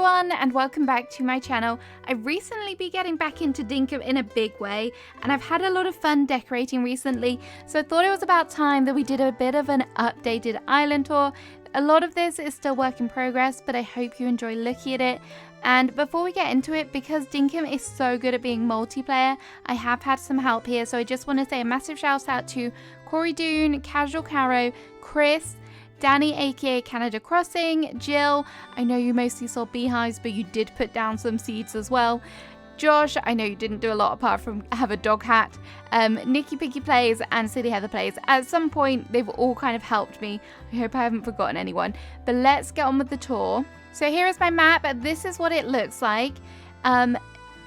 everyone and welcome back to my channel. I've recently been getting back into Dinkum in a big way and I've had a lot of fun decorating recently, so I thought it was about time that we did a bit of an updated island tour. A lot of this is still work in progress, but I hope you enjoy looking at it. And before we get into it, because Dinkum is so good at being multiplayer, I have had some help here, so I just want to say a massive shout out to Corey Doon, Casual Caro, Chris, Danny aka Canada Crossing, Jill, I know you mostly saw beehives but you did put down some seeds as well, Josh, I know you didn't do a lot apart from have a dog hat, Nikki Piggy Plays and Silly Heather Plays. At some point they've all kind of helped me. I hope I haven't forgotten anyone, but let's get on with the tour. So here is my map. This is what it looks like.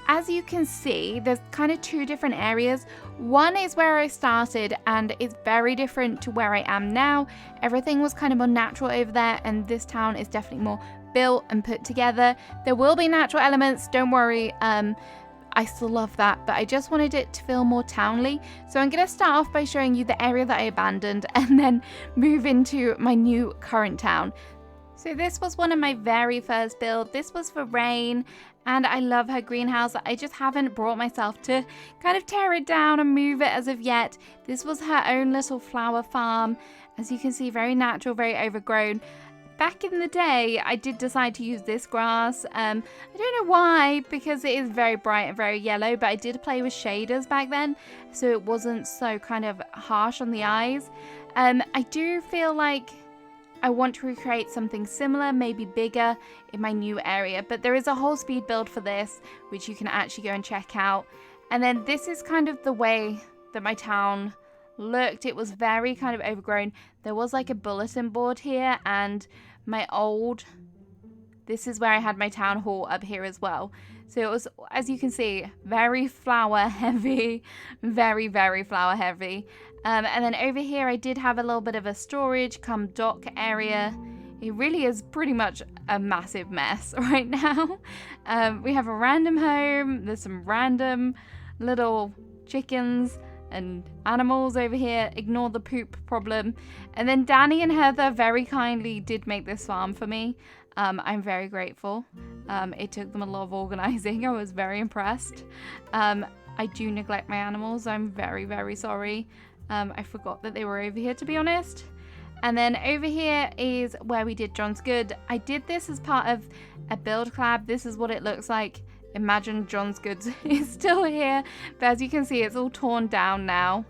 As you can see, there's kind of two different areas. One is where I started and it's very different to where I am now. Everything was kind of more natural over there and this town is definitely more built and put together. There will be natural elements, don't worry. I still love that, but I just wanted it to feel more townly. So I'm going to start off by showing you the area that I abandoned and then move into my new current town. So this was one of my very first builds. This was for Rain and I love her greenhouse. I just haven't brought myself to kind of tear it down and move it as of yet. This was her own little flower farm. As you can see, very natural, very overgrown. Back in the day, I did decide to use this grass. I don't know why, because it is very bright and very yellow, but I did play with shaders back then, so it wasn't so kind of harsh on the eyes. I do feel like I want to recreate something similar, maybe bigger in my new area, but there is a whole speed build for this, which you can actually go and check out. And then this is kind of the way that my town looked. It was very kind of overgrown. There was like a bulletin board here and this is where I had my town hall up here as well. So it was, as you can see, very flower heavy, very flower heavy. And then over here I did have a little bit of a storage come dock area. It really is pretty much a massive mess right now. We have a random home, there's some random little chickens and animals over here. Ignore the poop problem. And then Danny and Heather very kindly did make this farm for me. I'm very grateful. It took them a lot of organizing. I was very impressed. I do neglect my animals. I'm very sorry. I forgot that they were over here, to be honest. And then over here is where we did John's Good. I did this as part of a build collab. This is what it looks like. Imagine John's Goods is still here, but as you can see, it's all torn down now.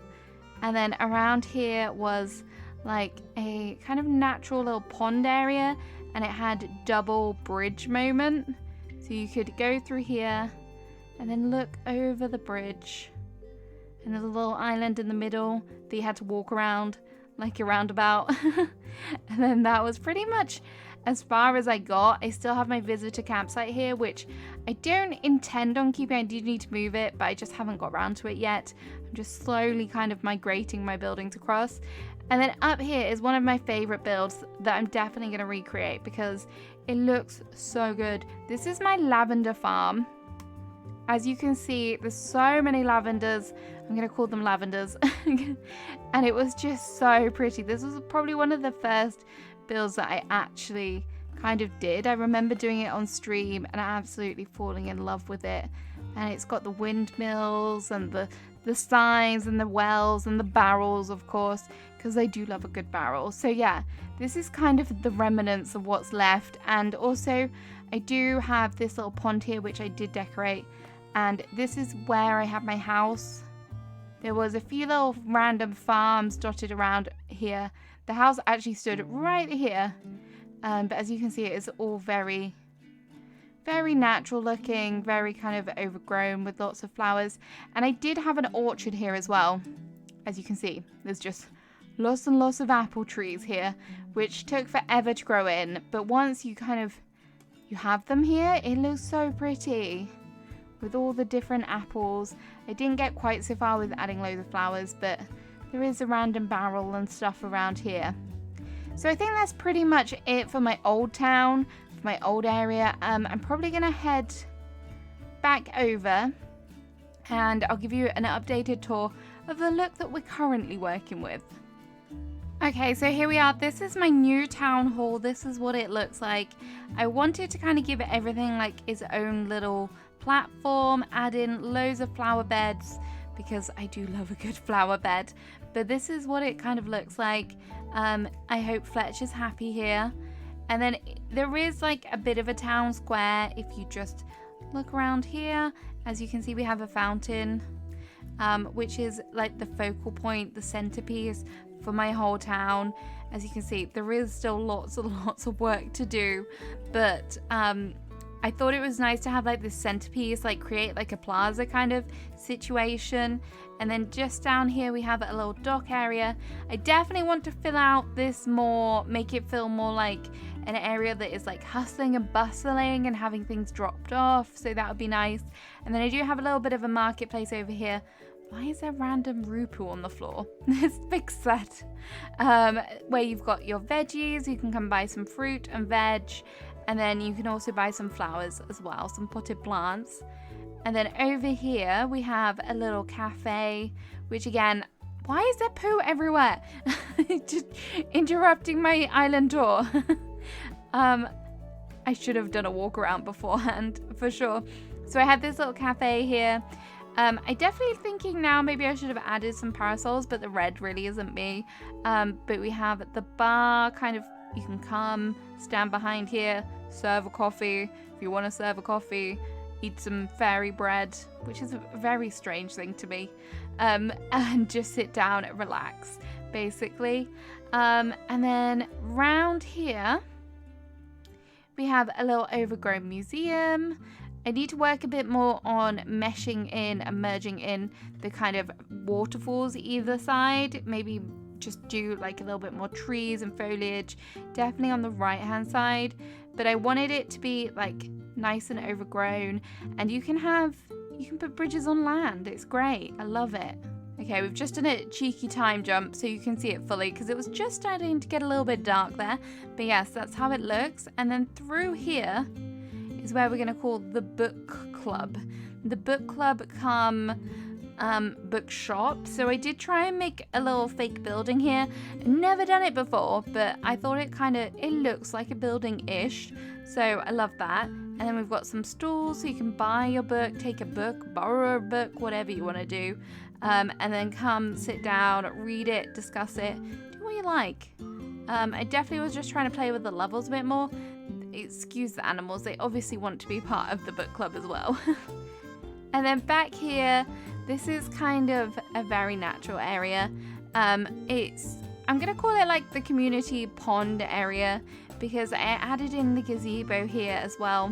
And then around here was like a kind of natural little pond area, and it had double bridge moment. So you could go through here and then look over the bridge. And there's a little island in the middle that you had to walk around like a roundabout. And then that was pretty much as far as I got. I still have my visitor campsite here, which I don't intend on keeping. I do need to move it, but I just haven't got around to it yet. I'm just slowly kind of migrating my buildings across. And then up here is one of my favorite builds that I'm definitely going to recreate because it looks so good. This is my lavender farm. As you can see, there's so many lavenders. I'm going to call them lavenders. And it was just so pretty. This was probably one of the first builds that I actually kind of did. I remember doing it on stream and absolutely falling in love with it. And it's got the windmills and the signs and the wells and the barrels, of course, because I do love a good barrel. So yeah, this is kind of the remnants of what's left. And also I do have this little pond here, which I did decorate. And this is where I have my house. There was a few little random farms dotted around here. The house actually stood right here. But as you can see, it is all very natural looking, very kind of overgrown with lots of flowers. And I did have an orchard here as well. As you can see, there's just lots and lots of apple trees here, which took forever to grow in. But once you have them here, it looks so pretty. With all the different apples. I didn't get quite so far with adding loads of flowers, but there is a random barrel and stuff around here. So I think that's pretty much it for my old town, for my old area. I'm probably going to head back over and I'll give you an updated tour of the look that we're currently working with. Okay, so here we are. This is my new town hall. This is what it looks like. I wanted to kind of give it everything like its own little platform, add in loads of flower beds because I do love a good flower bed. But this is what it kind of looks like. I hope Fletch is happy here. And then there is like a bit of a town square if you just look around here. As you can see, we have a fountain, which is like the focal point, the centerpiece for my whole town. As you can see, there is still lots and lots of work to do, but I thought it was nice to have like this centerpiece, like create like a plaza kind of situation. And then just down here we have a little dock area. I definitely want to fill out this more, make it feel more like an area that is like hustling and bustling and having things dropped off, so that would be nice. And then I do have a little bit of a marketplace over here. Why is there random rupu on the floor? This big set where you've got your veggies. You can come buy some fruit and veg, and then you can also buy some flowers as well, some potted plants. And then over here we have a little cafe, which again, why is there poo everywhere? Just interrupting my island tour. I should have done a walk around beforehand for sure. So I have this little cafe here. I definitely thinking now maybe I should have added some parasols, but the red really isn't me. But we have the bar, kind of, you can come, stand behind here, serve a coffee. If you want to serve a coffee, eat some fairy bread, which is a very strange thing to me. And just sit down and relax, basically. And then round here, we have a little overgrown museum. I need to work a bit more on meshing in and merging in the kind of waterfalls either side. Maybe just do like a little bit more trees and foliage, definitely on the right hand side. But I wanted it to be like nice and overgrown, and you can put bridges on land. It's great. I love it. Okay, we've just done a cheeky time jump so you can see it fully because it was just starting to get a little bit dark there. But yes, that's how it looks. And then through here is where we're going to call the book club. The book club bookshop. So I did try and make a little fake building here. Never done it before, but I thought it looks like a building-ish. So I love that. And then we've got some stools so you can buy your book, take a book, borrow a book, whatever you want to do. And then come, sit down, read it, discuss it, do what you like. I definitely was just trying to play with the levels a bit more. Excuse the animals, they obviously want to be part of the book club as well. And then back here, this is kind of a very natural area. I'm gonna call it like the community pond area because I added in the gazebo here as well,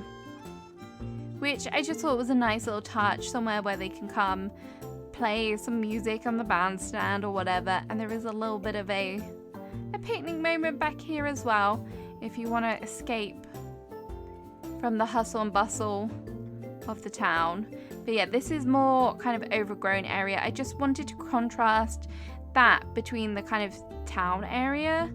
which I just thought was a nice little touch, somewhere where they can come play some music on the bandstand or whatever. And there is a little bit of a picnic moment back here as well if you want to escape from the hustle and bustle of the town. But yeah, this is more kind of overgrown area. I just wanted to contrast that between the kind of town area,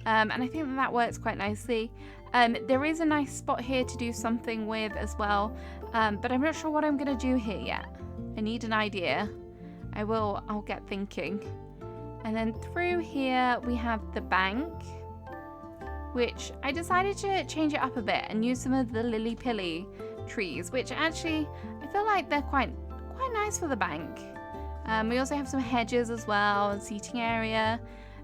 and I think that works quite nicely. There is a nice spot here to do something with as well, but I'm not sure what I'm going to do here yet. I need an idea. I'll get thinking. And then through here we have the bank, which I decided to change it up a bit and use some of the lily-pilly trees, which actually I feel like they're quite nice for the bank. We also have some hedges as well and seating area.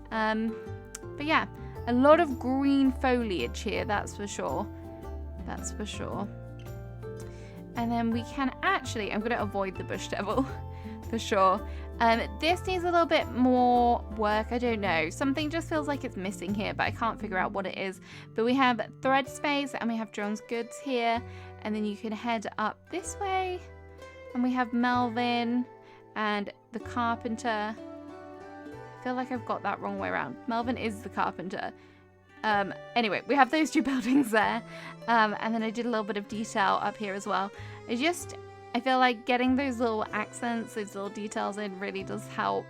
But yeah, a lot of green foliage here, that's for sure. That's for sure. And then we can actually, I'm going to avoid the bush devil for sure. This needs a little bit more work. I don't know. Something just feels like it's missing here, but I can't figure out what it is. But we have thread space and we have John's goods here. And then you can head up this way. And we have Melvin and the carpenter. I feel like I've got that wrong way around. Melvin is the carpenter. Anyway, we have those two buildings there. And then I did a little bit of detail up here as well. I feel like getting those little accents, those little details in really does help.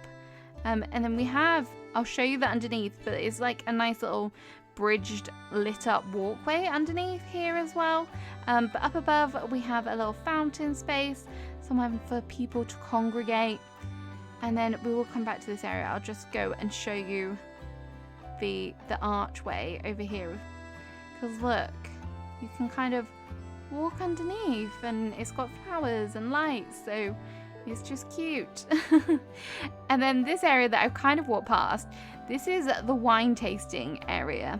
And then we have, I'll show you that underneath, but it's like a nice little bridged, lit up walkway underneath here as well. But up above, we have a little fountain space, somewhere for people to congregate. And then we will come back to this area. I'll just go and show you the archway over here, because look, you can kind of walk underneath, and it's got flowers and lights, so it's just cute. And then this area that I've kind of walked past, this is the wine tasting area.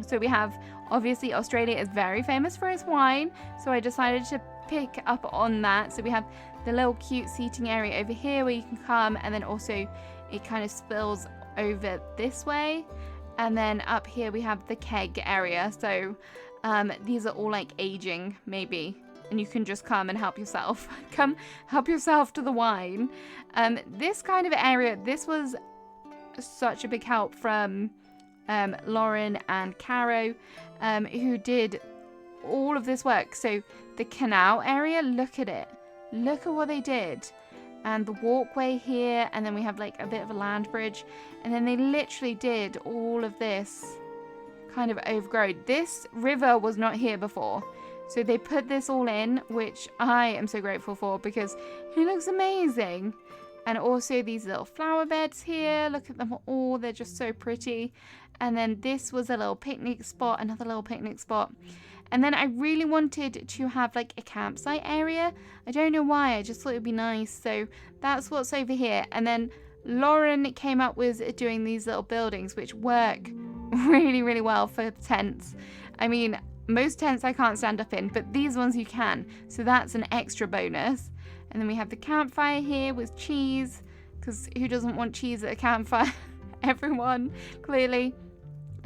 So we have, obviously Australia is very famous for its wine, so I decided to pick up on that. So we have the little cute seating area over here where you can come, and then also it kind of spills over this way, and then up here we have the keg area. So these are all like aging maybe, and you can just come and help yourself. Come help yourself to the wine. This kind of area, this was such a big help from Lauren and Caro, who did all of this work. So the canal area, look at it. Look at what they did. And the walkway here, and then we have like a bit of a land bridge, and then they literally did all of this kind of overgrown. This river was not here before, so they put this all in, which I am so grateful for because it looks amazing. And also these little flower beds here, look at them all, they're just so pretty. And then this was a little picnic spot, another little picnic spot. And then I really wanted to have like a campsite area. I don't know why, I just thought it'd be nice. So that's what's over here. And then Lauren came up with doing these little buildings which work really, really well for tents. I mean, most tents I can't stand up in, but these ones you can. So that's an extra bonus. And then we have the campfire here with cheese, because who doesn't want cheese at a campfire? Everyone, clearly.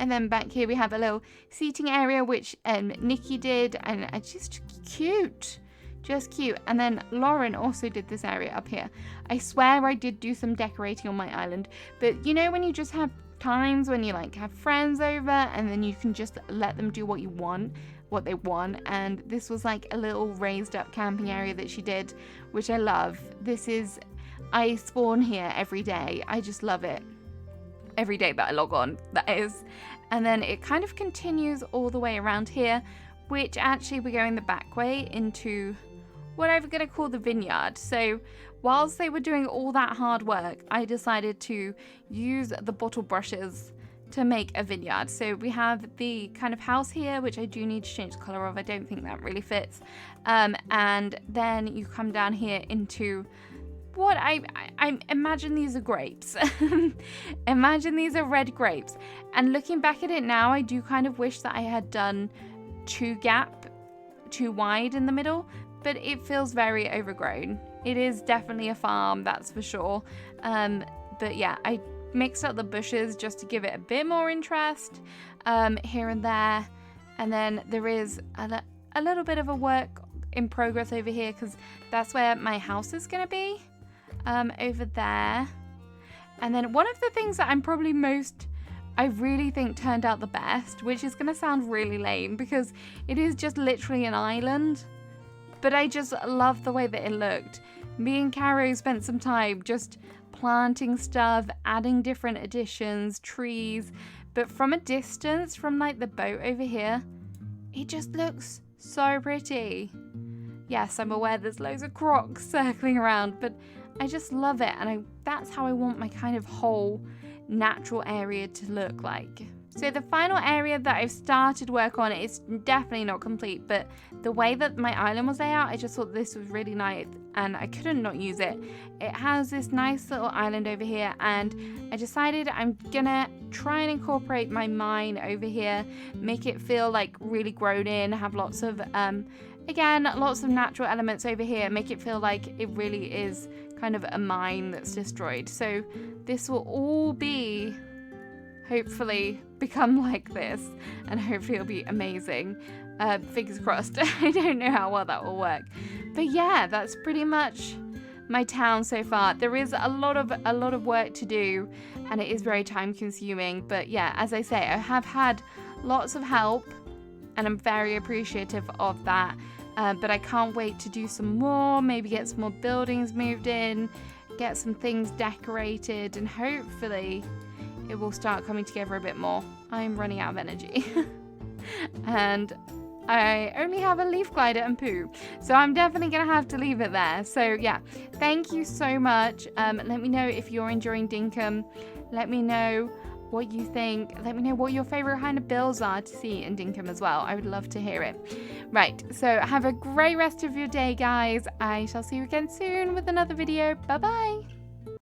And then back here we have a little seating area, which Nikki did, and it's just cute. Just cute. And then Lauren also did this area up here. I swear I did do some decorating on my island. But you know when you just have times when you like have friends over and then you can just let them do what they want. And this was like a little raised up camping area that she did, which I love. I spawn here every day. I just love it. Every day that I log on, that is. And then it kind of continues all the way around here, which actually we're going the back way into what I'm going to call the vineyard. So whilst they were doing all that hard work, I decided to use the bottle brushes to make a vineyard. So we have the kind of house here, which I do need to change the color of. I don't think that really fits. And then you come down here into what I imagine these are grapes. Imagine these are red grapes. And looking back at it now, I do kind of wish that I had done too wide in the middle, but it feels very overgrown. It is definitely a farm, that's for sure. But yeah, I mixed up the bushes just to give it a bit more interest here and there. And then there is a little bit of a work in progress over here, because that's where my house is going to be. Over there. And then one of the things that I really think turned out the best, which is going to sound really lame because it is just literally an island, but I just love the way that it looked. Me and Caro spent some time just planting stuff, adding different additions, trees, but from a distance, from like the boat over here, it just looks so pretty. Yes, I'm aware there's loads of crocs circling around, but I just love it, and that's how I want my kind of whole natural area to look like. So the final area that I've started work on, it's definitely not complete, but the way that my island was laid out, I just thought this was really nice, and I couldn't not use it. It has this nice little island over here, and I decided I'm gonna try and incorporate my mine over here, make it feel like really grown in, have lots of again, lots of natural elements over here, make it feel like it really is kind of a mine that's destroyed. So this will all be, hopefully, become like this, and hopefully it'll be amazing. Fingers crossed. I don't know how well that will work. But yeah, that's pretty much my town so far. There is a lot of work to do, and it is very time consuming. But yeah, as I say, I have had lots of help, and I'm very appreciative of that. But I can't wait to do some more, maybe get some more buildings moved in, get some things decorated, and hopefully it will start coming together a bit more. I'm running out of energy. And I only have a leaf glider and poo, so I'm definitely going to have to leave it there. So yeah, thank you so much. Let me know if you're enjoying Dinkum. Let me know what you think. Let me know what your favorite kind of bills are to see in Dinkum as well. I would love to hear it. Right, so have a great rest of your day, guys. I shall see you again soon with another video. Bye bye.